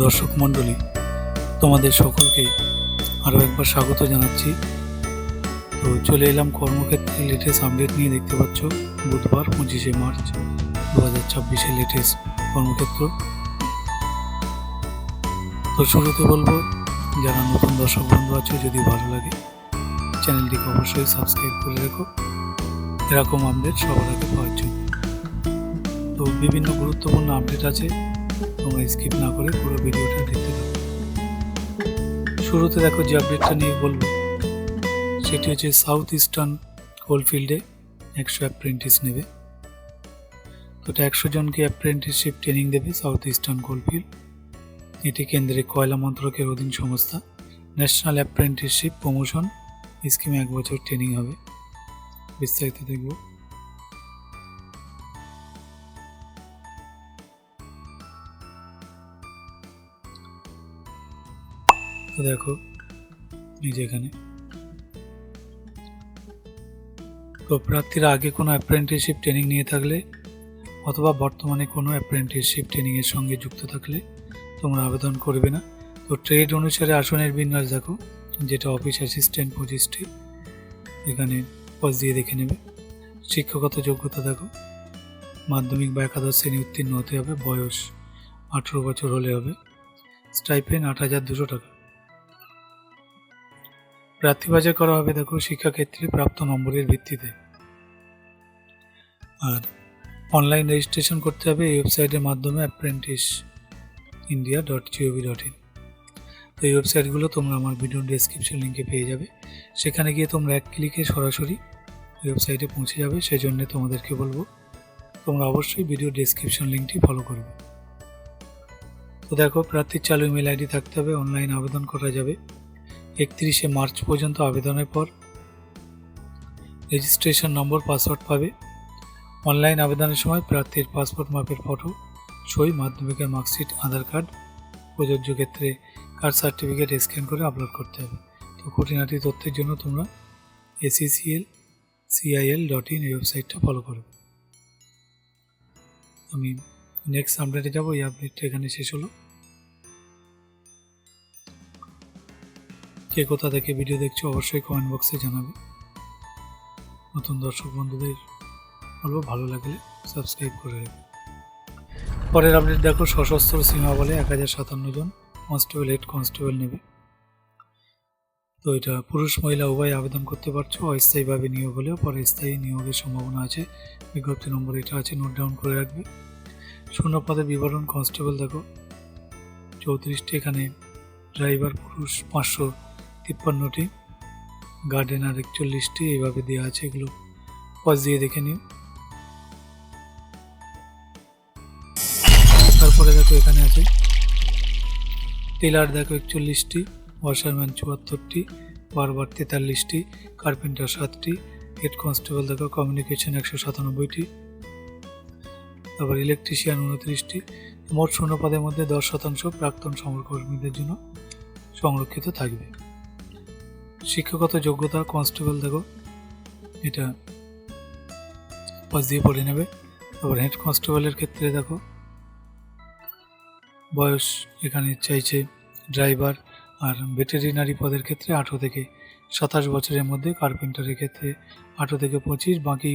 দর্শক মণ্ডলী, তোমাদের সকলকে আরও একবার স্বাগত জানাচ্ছি। তো চলে এলাম কর্মক্ষেত্রে লেটেস্ট আপডেট নিয়ে। দেখতে পাচ্ছ বুধবার 25শে মার্চ 2026 লেটেস্ট কর্মক্ষেত্র। তো শুরুতে বলবো, যারা নতুন দর্শক বন্ধু আছো, যদি ভালো লাগে চ্যানেলটিকে অবশ্যই সাবস্ক্রাইব করে রেখো এরকম আপডেট সবার আগে পাওয়ার জন্য। তো বিভিন্ন গুরুত্বপূর্ণ আপডেট আছে, তোমরা স্কিপ না করে পুরো ভিডিওটা দেখতে থাকো। শুরুতে দেখো যে আপডেটটা নিয়ে বলবো সেটি হচ্ছে সাউথ ইস্টার্ন কোলফিল্ডে 100 অ্যাপ্রেন্টিস নেবে। তো এটা 100 জনকে অ্যাপ্রেন্টিসশিপ ট্রেনিং দেবে সাউথ ইস্টার্ন কোলফিল্ড। এটি কেন্দ্রের কয়লা মন্ত্রকের অধীন সংস্থা। ন্যাশনাল অ্যাপ্রেন্টিসশিপ প্রমোশন স্কিমে 1 বছর ট্রেনিং হবে। বিস্তারিত দেখব। তো দেখো এই যে এখানে, তো প্রার্থীরা আগে কোনো অ্যাপ্রেন্টিসশিপ ট্রেনিং নিয়ে থাকলে অথবা বর্তমানে কোনো অ্যাপ্রেন্টিসশিপ ট্রেনিংয়ের সঙ্গে যুক্ত থাকলে তোমরা আবেদন করবে না। তো ট্রেড অনুসারে আসনের বিন্যাস দেখো, যেটা অফিস অ্যাসিস্ট্যান্ট 25টি, এখানে পজ দিয়ে দেখে নেবে। শিক্ষাগত যোগ্যতা দেখো, মাধ্যমিক বা একাদশ শ্রেণী উত্তীর্ণ হতে হবে, বয়স 18 বছর হলে হবে। স্টাইপেন্ড 8,200 টাকা। প্রার্থী বাছাই করা হবে দেখো শিক্ষাক্ষেত্রে প্রাপ্ত নম্বরের ভিত্তিতে। আর অনলাইন রেজিস্ট্রেশন করতে হবে এই ওয়েবসাইটের মাধ্যমে, apprenticeindia.gov.in। তো এই ওয়েবসাইটগুলো তোমরা আমার ভিডিওর ডেসক্রিপশন লিঙ্কে পেয়ে যাবে। সেখানে গিয়ে তোমরা 1 ক্লিকে সরাসরি ওয়েবসাইটে পৌঁছে যাবে। সেই জন্য তোমাদেরকে বলবো তোমরা অবশ্যই ভিডিও ডেসক্রিপশন লিঙ্কটি ফলো করবে। তো দেখো, প্রার্থীর চালু ইমেল আইডি থাকতে হবে। অনলাইন আবেদন করা যাবে 31শে মার্চ পর্যন্ত। আবেদনের পর রেজিস্ট্রেশন নম্বর, পাসওয়ার্ড পাবে। অনলাইন আবেদনের সময় প্রার্থীর পাসপোর্ট মাপের ফটো, সই, মাধ্যমিকের মার্কশিট, আধার কার্ড, প্রযোজ্য ক্ষেত্রে কাস্ট সার্টিফিকেট স্ক্যান করে আপলোড করতে হবে। তো খুঁটিনাটি তথ্যের জন্য তোমরা ACCL-CIL.in এই ওয়েবসাইটটা ফলো করবে। আমি নেক্সট আপডেটে যাবো। এই আপডেটটা এখানে শেষ হলো। কে কোথা থেকে ভিডিও দেখছো অবশ্যই কমেন্ট বক্সে জানাবে। নতুন দর্শক বন্ধুদের বলবো ভালো লাগলে সাবস্ক্রাইব করে রাখবে। পরের আপডেট দেখো, সশস্ত্র সীমা বলে 1057 জন কনস্টেবল, হেড কনস্টেবল নেবে। তো এটা পুরুষ মহিলা উভয় আবেদন করতে পারছো। অস্থায়ীভাবে নিয়োগ হলেও পরে স্থায়ী নিয়োগের সম্ভাবনা আছে। বিজ্ঞপ্তি নম্বর এটা আছে, নোট ডাউন করে রাখবে। শূন্য পদের বিবরণ, কনস্টেবল দেখো 34টি, এখানে ড্রাইভার পুরুষ 553টি, গার্ডেনার 41টি, এইভাবে দেওয়া আছে। এগুলো পজ দিয়ে দেখে নিও। তারপরে দেখো এখানে আছে টেলার দেখো 41টি, ওয়াশারম্যান 74টি, বারবার 43টি, কার্পেন্টার 7টি, হেড কনস্টেবল দেখো কমিউনিকেশন 197টি, তারপর ইলেকট্রিশিয়ান 29টি। মোট শূন্য পদের মধ্যে 10% প্রাক্তন সমরকর্মীদের জন্য সংরক্ষিত থাকবে। শিক্ষাগত যোগ্যতা, কনস্টেবল দেখো এটা পাস দিয়ে পড়ে নেবে। তারপর হেড কনস্টেবলের ক্ষেত্রে দেখো বয়স এখানে চাইছে ড্রাইভার আর ভেটেরিনারি পদের ক্ষেত্রে 18 থেকে 27 বছরের মধ্যে, কার্পেন্টারের ক্ষেত্রে 18 থেকে 25, বাকি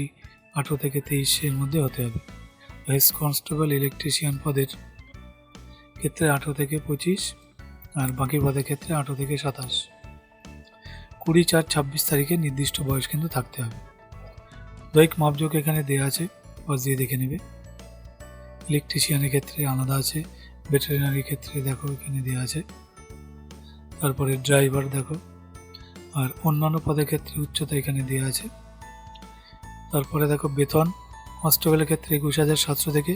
18 থেকে 23-এর মধ্যে হতে হবে। হেড কনস্টেবল ইলেকট্রিশিয়ান পদের ক্ষেত্রে 18 থেকে 25 আর বাকি পদের ক্ষেত্রে 18 থেকে 27। 20/4/26 তারিখে নির্দিষ্ট বয়স কিন্তু থাকতে হবে। দৈহিক মাপযোগ এখানে দেওয়া আছে, বয়স দিয়ে দেখে নেবে। ইলেকট্রিশিয়ানের ক্ষেত্রে আলাদা আছে, ভেটেরিনারির ক্ষেত্রে দেখো এখানে দেওয়া আছে। তারপরে ড্রাইভার দেখো, আর অন্যান্য পদের ক্ষেত্রে উচ্চতা এখানে দেওয়া আছে। তারপরে দেখো বেতন, কনস্টেবলের ক্ষেত্রে 21,700 থেকে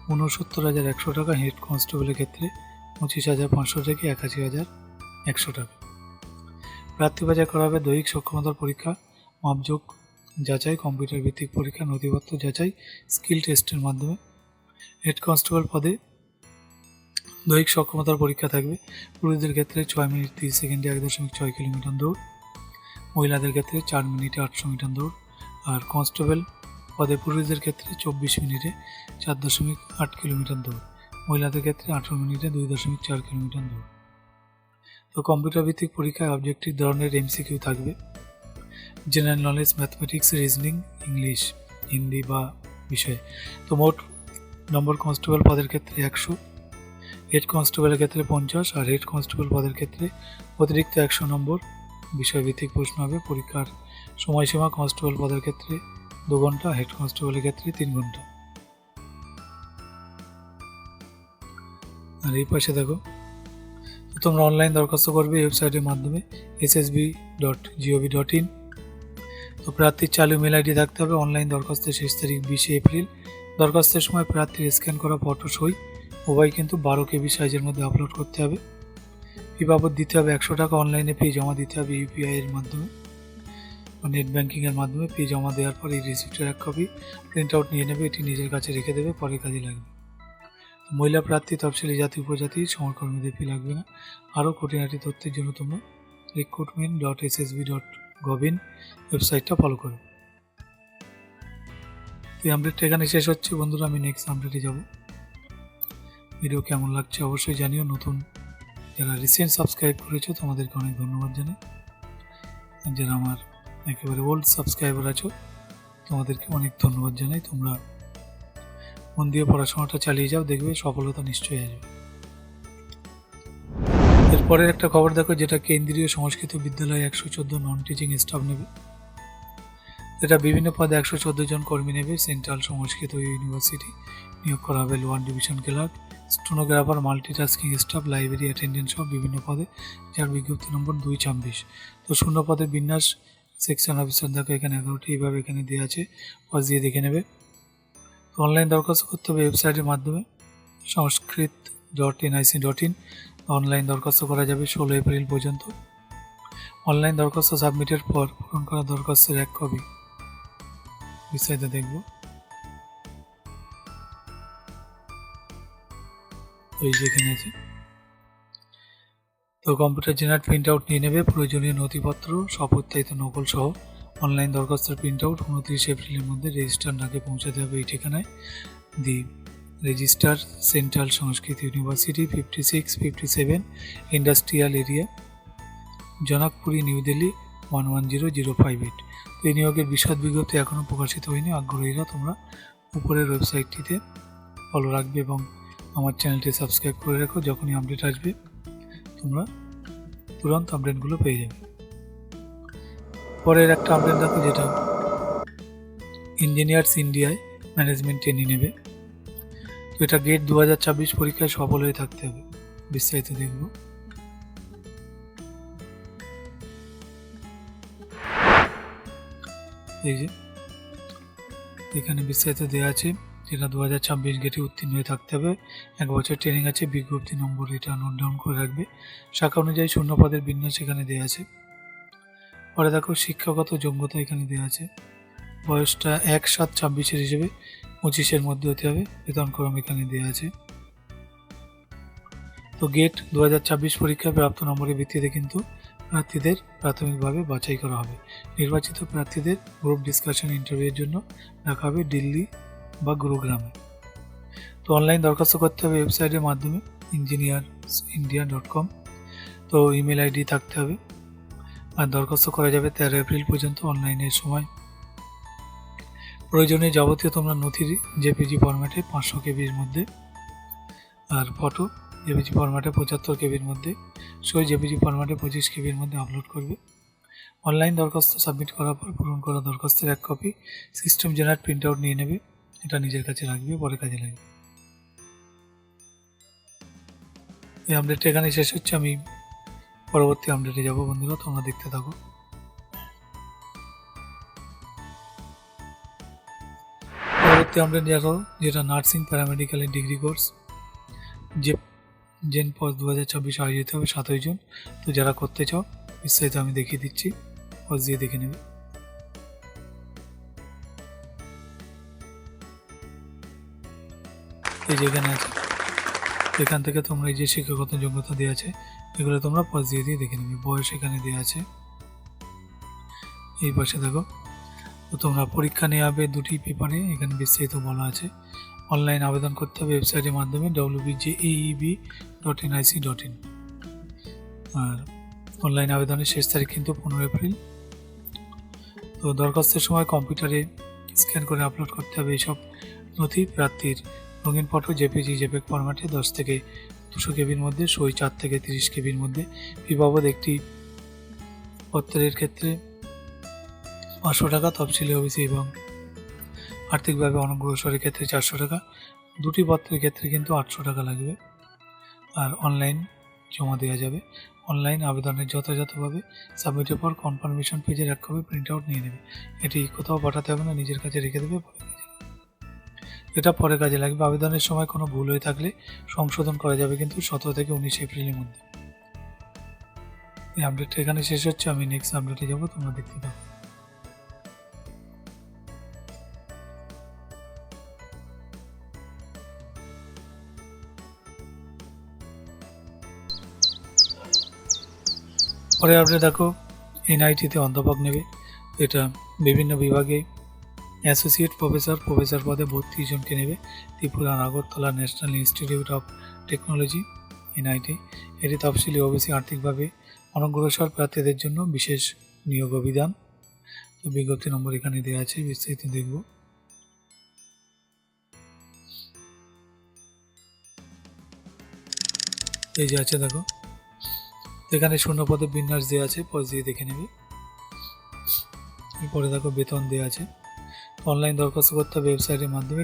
69,100 টাকা, হেড কনস্টেবলের ক্ষেত্রে 25,500 থেকে 81,100 টাকা। প্রার্থী বাছাই করা হবে দৈহিক সক্ষমতার পরীক্ষা, মাপযোগ যাচাই, কম্পিউটার ভিত্তিক পরীক্ষা, নথিপত্র যাচাই, স্কিল টেস্টের মাধ্যমে। হেড কনস্টেবল পদে দৈহিক সক্ষমতার পরীক্ষা থাকবে। পুরুষদের ক্ষেত্রে 6 মিনিট 30 সেকেন্ডে 1.6 কিলোমিটার দৌড়, মহিলাদের ক্ষেত্রে 4 মিনিটে 800 মিটার দৌড়। আর কনস্টেবল পদে পুরুষদের ক্ষেত্রে 24 মিনিটে 4.8 কিলোমিটার দৌড়, মহিলাদের ক্ষেত্রে 18 মিনিটে 2.4 কিলোমিটার দূর। তো কম্পিউটার ভিত্তিক পরীক্ষায় অবজেক্টিভ ধরনের MCQ থাকবে। General knowledge, mathematics, reasoning, English, Hindi বা বিষয়ে। তো মোট নম্বর কনস্টেবল পদের ক্ষেত্রে 100, হেড কনস্টেবলের ক্ষেত্রে 50 আর হেড কনস্টেবল পদের ক্ষেত্রে অতিরিক্ত 100 নম্বর বিষয়ভিত্তিক প্রশ্ন হবে। পরীক্ষার সময়সীমা কনস্টেবল পদের ক্ষেত্রে 2 ঘন্টা, হেড কনস্টেবলের ক্ষেত্রে 3 ঘন্টা। আর এই পাশে দেখো, তোমরা অনলাইন দরখাস্ত করবে ওয়েবসাইটের মাধ্যমে ssb.gov.in। তো প্রার্থীর চালু মেল আইডি থাকতে হবে। অনলাইন দরখাস্তের শেষ তারিখ 20 এপ্রিল। দরখাস্তের সময় প্রার্থীর স্ক্যান করা ফটো সই উভয় কিন্তু 12 KB সাইজের মধ্যে আপলোড করতে হবে। ফি বাবদ দিতে হবে 100 টাকা। অনলাইনে ফি জমা দিতে হবে UPI এর মাধ্যমে বা নেট ব্যাঙ্কিংয়ের মাধ্যমে। ফি জমা দেওয়ার পর এই রিসিপ্টের 1 কপি প্রিন্ট আউট নিয়ে নেবে, এটি নিজের কাছে রেখে দেবে, পরে কাজে লাগবে। মহিলা প্রার্থী, তফসিলি জাতি উপজাতি সমরকর্মীদের ফি লাগবে না। আরও খুঁটিনাটি তথ্যের জন্য তোমরা recruitment.ssb.gov.in ওয়েবসাইটটা ফলো করো। এই আপডেটটা এখানে শেষ হচ্ছে বন্ধুরা, আমি নেক্সট আপডেটে যাব। ভিডিও কেমন লাগছে অবশ্যই জানিও। নতুন যারা রিসেন্ট সাবস্ক্রাইব করেছো তোমাদেরকে অনেক ধন্যবাদ জানাই। আর যারা আমার একেবারে ওল্ড সাবস্ক্রাইবার আছো তোমাদেরকে অনেক ধন্যবাদ জানাই। তোমরা মন দিয়ে পড়াশোনাটা চালিয়ে যাও, দেখবে সফলতা নিশ্চয়ই আসবে। এরপরের একটা খবর দেখো, যেটা কেন্দ্রীয় সংস্কৃত বিদ্যালয়ে 114 নন টিচিং স্টাফ নেবে। এটা বিভিন্ন পদে 114 জন কর্মী নেবে। সেন্ট্রাল সংস্কৃত ইউনিভার্সিটি নিয়োগ করা হবে lower division clerk, stenographer, multitasking staff, library attendant সহ বিভিন্ন পদে, যার বিজ্ঞপ্তি নম্বর 226। তো শূন্য পদের বিন্যাস সেকশন অফিসার দেখো এখানে 11টি এইভাবে এখানে দেওয়া আছে, পজ দিয়ে দেখে নেবে। অনলাইন দরখাস্ত করতে হবে ওয়েবসাইটের মাধ্যমে sanskrit.nic.in। অনলাইন দরখাস্ত করা যাবে 16 এপ্রিল পর্যন্ত। অনলাইন দরখাস্ত সাবমিটের পর পূরণ করা দরখাস্তের 1 কপি বিস্তারিত দেখব। এই যেখানে আছে, তো কম্পিউটার জেনারেট প্রিন্ট আউট নিয়ে নেবে। প্রয়োজনীয় নথিপত্র স্বপ্রত্যায়িত নকল সহ অনলাইন দরখাস্তের প্রিন্ট আউট 29 এপ্রিলের মধ্যে রেজিস্ট্রার ডাকে পৌঁছাতে হবে এই ঠিকানায়। The registrar, central Sanskrit university, 5657 industrial area, Janakpuri, New Delhi 110058। এই নিয়োগের বিশদ বিজ্ঞপ্তি এখনও প্রকাশিত হয়নি। আগ্রহীরা তোমরা উপরের ওয়েবসাইটটিতে ফলো রাখবে এবং আমার চ্যানেলটি সাবস্ক্রাইব করে রাখো। যখনই আপডেট আসবে তোমরা তুরন্ত আপডেটগুলো পেয়ে যাবে। পরের একটা আপডেট দেখো, যেটা ইঞ্জিনিয়ার্স ইন্ডিয়ায় ম্যানেজমেন্ট ট্রেনিং নেবে। তো এটা গেট 2024 পরীক্ষায় সফল হয়ে থাকতে হবে। বিস্তারিত দেখব। এই যে এখানে বিস্তারিত দেওয়া আছে, যেটা 2026 গেটে উত্তীর্ণ হয়ে থাকতে হবে। 1 বছর ট্রেনিং আছে। বিজ্ঞপ্তি নম্বর এটা নোট ডাউন করে রাখবে। শাখা অনুযায়ী শূন্য পদের বিন্যাস এখানে দেওয়া আছে। পরে দেখো শিক্ষাগত যোগ্যতা এখানে দেওয়া আছে। বয়সটা 1/7/26 হিসেবে 25-এর মধ্যে হতে হবে। বেতন ক্রম এখানে দেওয়া আছে। তো গেট 2024 পরীক্ষায় প্রাপ্ত নম্বরের ভিত্তিতে কিন্তু প্রার্থীদের প্রাথমিকভাবে বাছাই করা হবে। নির্বাচিত প্রার্থীদের গ্রুপ ডিসকাশন ইন্টারভিউয়ের জন্য রাখা হবে দিল্লি বা গুরুগ্রামে। তো অনলাইন দরখাস্ত করতে হবে ওয়েবসাইটের মাধ্যমে engineersindia.com। তো ইমেল আইডি থাকতে হবে। আর দরখাস্ত করা যাবে 13 এপ্রিল পর্যন্ত অনলাইনের সময়। প্রয়োজনীয় যাবতীয় তোমরা নথির জেপিজি ফরম্যাটে 500 KBর মধ্যে, আর ফটো জেপিজি ফরম্যাটে 75 KBর মধ্যে, সই জেপিজি ফরম্যাটে 25 KBর মধ্যে আপলোড করবে। অনলাইন দরখাস্ত সাবমিট করার পর পূরণ করা দরখাস্তের 1 copy system generate print out নিয়ে নেবে। এটা নিজের কাছে রাখবে, পরে কাজে লাগবে। এই আপডেটটা এখানে শেষ হচ্ছে। আমি পরবর্তী আপডেটে যাব বন্ধুরা, তোমরা দেখতে থাকো। পরবর্তী আপডেট দেখো, যেটা নার্সিং প্যারামেডিক্যালের ডিগ্রি কোর্স যে জেন পজ 2024 আয়োজিত হবে 7 জুন। তো যারা করতে চাও বিস্তারিত আমি দেখিয়ে দিচ্ছি, পজ দিয়ে দেখে নেবে। এই যেখানে আছে, এখান থেকে তোমরা এই যে শিক্ষাগত যোগ্যতা দেওয়া আছে এগুলো তোমরা পজ দিয়ে দেখে নেবে। বয়স এখানে দেওয়া আছে এই পাশে দেখো। তো তোমরা পরীক্ষা নেওয়া হবে 2টি পেপারে, এখানে বিস্তারিত বলা আছে। অনলাইন আবেদন করতে হবে ওয়েবসাইটের মাধ্যমে wbjeeb.nic.in। আর অনলাইন আবেদনের শেষ তারিখ কিন্তু 15 এপ্রিল। তো দরখাস্তের সময় কম্পিউটারে স্ক্যান করে আপলোড করতে হবে এইসব নথি। প্রার্থীর রঙিন ফটো জেপিজি জেপেগ ফরম্যাটে 10 থেকে 200 কেবির মধ্যে, সই 4 থেকে 30 কেবির মধ্যে। ফি বাবদ একটি পত্রের ক্ষেত্রে 500 টাকা, তফসিলি ওবিসি এবং আর্থিকভাবে অনগ্রসরের ক্ষেত্রে 400 টাকা, দুটি পত্রের ক্ষেত্রে কিন্তু 800 টাকা লাগবে। আর অনলাইন জমা দেওয়া যাবে। অনলাইন আবেদনের যথাযথভাবে সাবমিটের পর কনফার্মেশন পেজের এক কপি প্রিন্ট আউট নিয়ে নেবে। এটি কোথাও পাঠাতে হবে না, নিজের কাছে রেখে দেবে। এটা পরে কাজে লাগবে। আবেদনের সময় কোনো ভুল হয়ে থাকলে সংশোধন করা যাবে কিন্তু 17 থেকে 19 এপ্রিলের মধ্যে। এই আপডেটটা এখানে শেষ হচ্ছে। আমি নেক্সট আপডেটে যাবো, তোমরা দেখতে থাকো। পরে আপডেট দেখো, এনআইটিতে অধ্যাপক নেবে। এটা বিভিন্ন বিভাগে অ্যাসোসিয়েট প্রফেসর পদে 32 জনকে নেবে। ত্রিপুরার Agartala national institute of technology NIT. এটি তফসিলি ওবিসি আর্থিকভাবে অনগ্রসর প্রার্থীদের জন্য বিশেষ নিয়োগ অভিধান। তো বিজ্ঞপ্তি নম্বর এখানে দেওয়া আছে, বিস্তারিত দেখব। এই যে আছে দেখো, এখানে শূন্য পদের বিন্যাস দেওয়া আছে, পজ দিয়ে দেখে নেবে। এরপরে দেখো বেতন দেওয়া আছে। অনলাইন দরখাস্ত করতে হবে ওয়েবসাইটের মাধ্যমে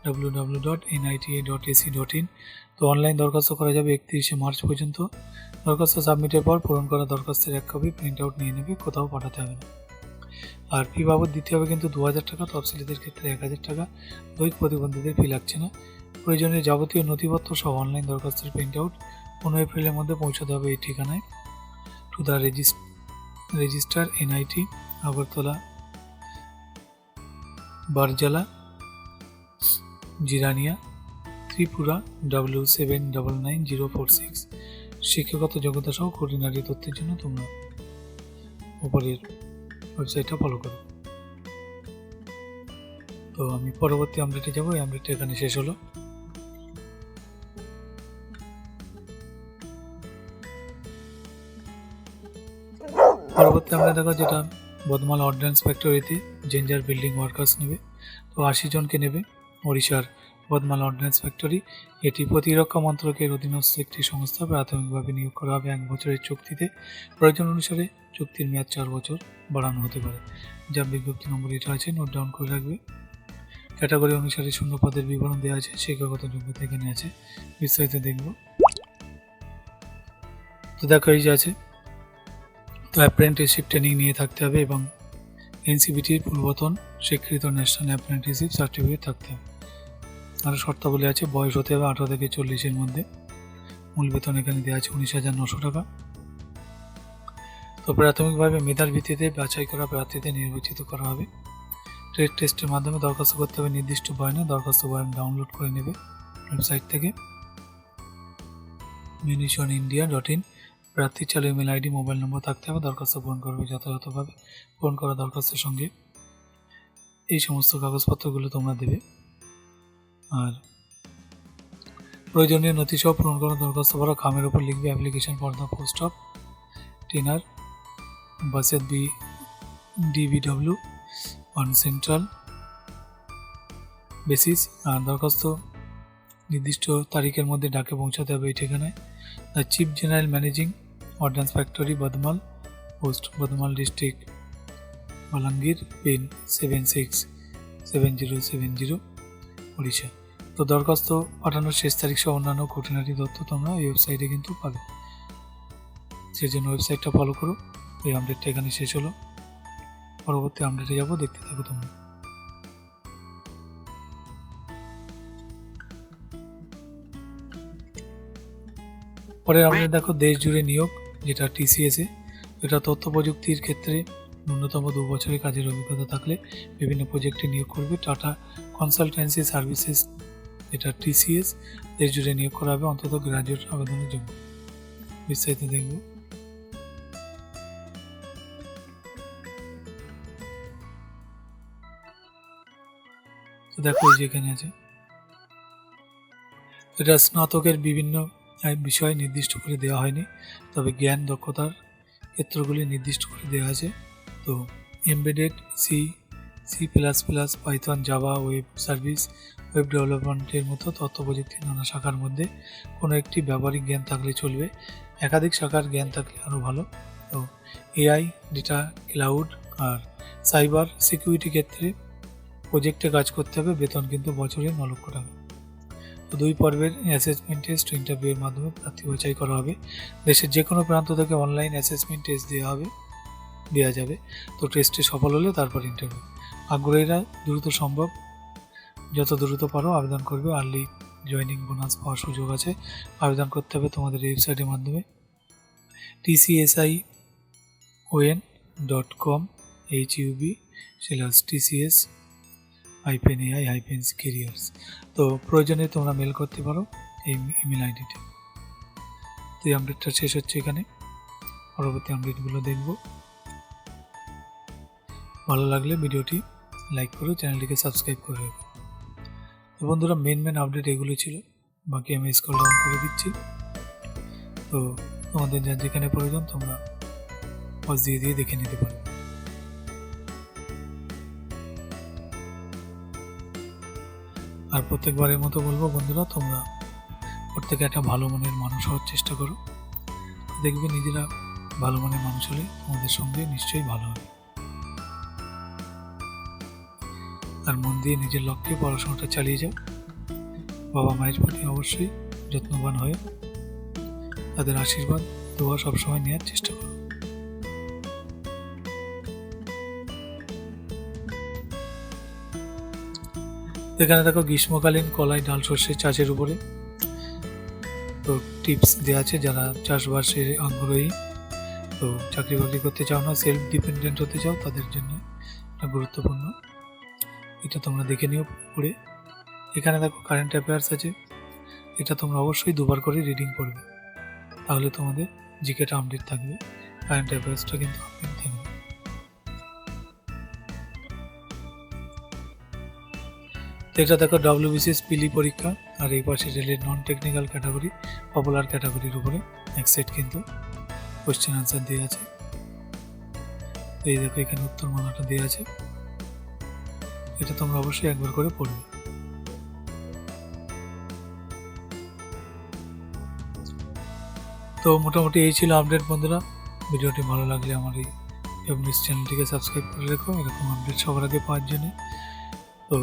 www.nita.ac.in। তো অনলাইন দরখাস্ত করা যাবে 31শে মার্চ পর্যন্ত। দরখাস্ত সাবমিটের পর পূরণ করা দরখাস্তের এক কপি প্রিন্ট আউট নিয়ে নেবে, কোথাও পাঠাতে হবে না। আর ফি বাবদ দিতে হবে কিন্তু 2000 টাকা, তফসিলিদের ক্ষেত্রে 1000 টাকা, দৈহিক প্রতিবন্ধীদের ফি লাগছে না। প্রয়োজনীয় যাবতীয় নথিপত্র সহ অনলাইন দরখাস্তের প্রিন্ট আউট 15 এপ্রিলের মধ্যে পৌঁছাতে হবে এই ঠিকানায়, to the register NIT Agartala Barjala Jirania Tripura W799046। শিক্ষাগত যোগ্যতা সহ খুঁটিনাটি তথ্যের জন্য তোমরা উপরের ওয়েবসাইটটা ফলো করো। তো আমি পরবর্তী আপডেটে যাবো। এই আপডেটটা এখানে শেষ হলো। পরবর্তী আমরা দেখো যেটা বদমাল অর্ডিন্যান্স ফ্যাক্টরিতে জেঞ্জার বিল্ডিং ওয়ার্কার্স নেবে। তো 80 জনকে নেবে ওড়িশার বদমাল অর্ডিন্যান্স ফ্যাক্টরি। এটি প্রতিরক্ষা মন্ত্রকের অধীনস্থ একটি সংস্থা। প্রাথমিকভাবে নিয়োগ করা হবে 1 বছরের চুক্তিতে। প্রয়োজন অনুসারে চুক্তির মেয়াদ 4 বছর বাড়ানো হতে পারে। যা বিজ্ঞপ্তি নম্বর এটা আছে, নোট ডাউন করে রাখবে। ক্যাটাগরি অনুসারে শূন্য পদের বিবরণ দেওয়া আছে, শিক্ষাগত যোগ্যতা এখানে আছে, বিস্তারিত দেখব। তো দেখো এই যে আছে, তো অ্যাপ্রেন্টিসশিপ ট্রেনিং নিয়ে থাকতে হবে এবং এনসিবিটির পূর্বতন স্বীকৃত ন্যাশনাল অ্যাপ্রেন্টিসশিপ সার্টিফিকেট থাকতে হবে। আরও শর্তাবলী আছে, বয়স হতে হবে 18 থেকে 40-এর মধ্যে। মূল বেতন এখানে দেওয়া আছে 19,900 টাকা। তো প্রাথমিকভাবে মেধার ভিত্তিতে বাছাই করা প্রার্থীদের নির্বাচিত করা হবে। ট্রেড টেস্টের মাধ্যমে দরখাস্ত করতে হবে নির্দিষ্ট বয়নে। দরখাস্ত বয়ন ডাউনলোড করে নেবে ওয়েবসাইট থেকে munitionindia.in। প্রার্থীর চালু ইমেল আইডি, মোবাইল নম্বর থাকতে হবে। দরখাস্ত পূরণ করবে যথাযথভাবে। পূরণ করা দরখাস্তের সঙ্গে এই সমস্ত কাগজপত্রগুলো তোমরা দেবে। আর প্রয়োজনীয় নথি সহ পূরণ করা দরখাস্ত ভরা খামের ওপর লিখবে application for the post of টেনার বাসের DBW অন সেন্ট্রাল বেসিস। আর দরখাস্ত নির্দিষ্ট তারিখের মধ্যে ডাকে পৌঁছাতে হবে এই ঠিকানায়। The chief general managing ordnance factory Badmal, post Badmal, district Balangir, pin 767070 Orissa. তো দরখাস্ত পাঠানোর শেষ তারিখ সহ অন্যান্য খুঁটিনাটি তথ্য তোমরা এই ওয়েবসাইটে কিন্তু পাবে। সেই জন্য ওয়েবসাইটটা ফলো করো। এই আপডেটটা এখানে শেষ হলো। পরবর্তী আপডেটে যাবো, দেখতে থাকো তোমরা। পরের আপডেট দেখো, দেশ জুড়ে নিয়োগ, যেটা TCS-এ। এটা তথ্য প্রযুক্তির ক্ষেত্রে ন্যূনতম 2 বছরের কাজের অভিজ্ঞতা থাকলে বিভিন্ন প্রজেক্টে নিয়োগ করবে। টাটা কনসালটেন্সি সার্ভিসেস, এটা TCS, দেশ জুড়ে নিয়োগ করা হবে অন্তত গ্রাজুয়েট আবেদনের জন্য। বিস্তারিত দেখব। তো দেখো এই যে এখানে আছে, এটা স্নাতকের বিভিন্ন বিষয় নির্দিষ্ট করে দেওয়া হয়নি, তবে জ্ঞান দক্ষতার ক্ষেত্রগুলি নির্দিষ্ট করে দেওয়া আছে। তো embedded C++, Python, Java, web service, web ডেভেলপমেন্টের মতো তথ্য প্রযুক্তির নানা শাখার মধ্যে কোনো একটি ব্যবহারিক জ্ঞান থাকলে চলবে, একাধিক শাখার জ্ঞান থাকলে আরও ভালো। তো এআই, ডেটা, ক্লাউড আর সাইবার সিকিউরিটি ক্ষেত্রে প্রজেক্টে কাজ করতে হবে। বেতন কিন্তু বছরে 9 লক্ষ টাকা। তো 2 পর্বের অ্যাসেসমেন্ট টেস্ট ইন্টারভিউয়ের মাধ্যমে প্রার্থী বাছাই করা হবে। দেশের যে কোনো প্রান্ত থেকে অনলাইন অ্যাসেসমেন্ট টেস্ট দেওয়া যাবে। তো টেস্টে সফল হলে তারপর ইন্টারভিউ। আগ্রহীরা দ্রুত সম্ভব যত দ্রুত পারো আবেদন করবে। আর্লি জয়েনিং বোনাস পাওয়ার সুযোগ আছে। আবেদন করতে হবে তোমাদের ওয়েবসাইটের মাধ্যমে tcsion.com hub/tcs-ai-careers। তো প্রয়োজনে তোমরা মেল করতে পারো এই ইমেল আইডিতে। তো এই আপডেটটা শেষ হচ্ছে এখানে, পরবর্তী আপডেটগুলো দেখব। ভালো লাগলে ভিডিওটি লাইক করো, চ্যানেলটিকে সাবস্ক্রাইব করে রাখো। তো বন্ধুরা, মেন আপডেট এগুলো ছিল, বাকি আমি স্ক্রল ডাউন করে দিচ্ছি। তো তোমাদের যা যেখানে প্রয়োজন তোমরা পজ দিয়ে দেখে নিতে পারো। আর প্রত্যেকবারের মতো বলবো বন্ধুরা, তোমরা প্রত্যেকে একটা ভালো মনের মানুষ হওয়ার চেষ্টা করো। দেখবে নিজেরা ভালো মনের মানুষ হলে তোমাদের সঙ্গে নিশ্চয়ই ভালো হবে। আর মন দিয়ে নিজের লক্ষ্যে পড়াশোনাটা চালিয়ে যাও। বাবা মায়ের প্রতি অবশ্যই যত্নবান হয়ে তাদের আশীর্বাদ দোয়া সবসময় নেওয়ার চেষ্টা করো। এখানে দেখো গ্রীষ্মকালীন কলাই, ডাল, শস্যের চাষের উপরে তো টিপস দেওয়া আছে। যারা চাষবাসে আগ্রহী, তো চাকরি বাকরি করতে চাও না, সেলফ ডিপেন্ডেন্ট হতে চাও, তাদের জন্য এটা গুরুত্বপূর্ণ। এটা তোমরা দেখে নিও পড়ে। এখানে দেখো কারেন্ট অ্যাফেয়ার্স আছে, এটা তোমরা অবশ্যই 2 বার করে রিডিং পড়বে, তাহলে তোমাদের জিকেটা আপডেট থাকবে, কারেন্ট অ্যাফেয়ার্সটা কিন্তু আপডেট থাকবে। এটা দেখো WBCS পিলি পরীক্ষা, আর এই পাশে রেলের নন টেকনিক্যাল ক্যাটাগরি, পপুলার ক্যাটাগরির উপরে এক সেট কিন্তু কোশ্চেন আনসার দেওয়া আছে। এই দেখো এখানে উত্তরমালাটা দেওয়া আছে, এটা তোমরা অবশ্যই একবার করে পড়বে। তো মোটামুটি এই ছিল আপডেট বন্ধুরা। ভিডিওটি ভালো লাগলে আমার এই জবনিউজ চ্যানেলটিকে সাবস্ক্রাইব করে রেখো এরকম আপডেট সবার আগে পাওয়ার জন্য। তো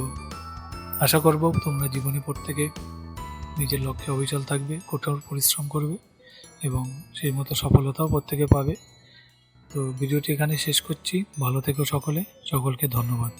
আশা করব তোমরা জীবনে প্রত্যেকে নিজের লক্ষ্যে অবিচল থাকবে, কঠোর পরিশ্রম করবে এবং সেই মতো সফলতাও প্রত্যেকে পাবে। তো ভিডিওটি এখানে শেষ করছি। ভালো থেকো সকলে, সকলকে ধন্যবাদ।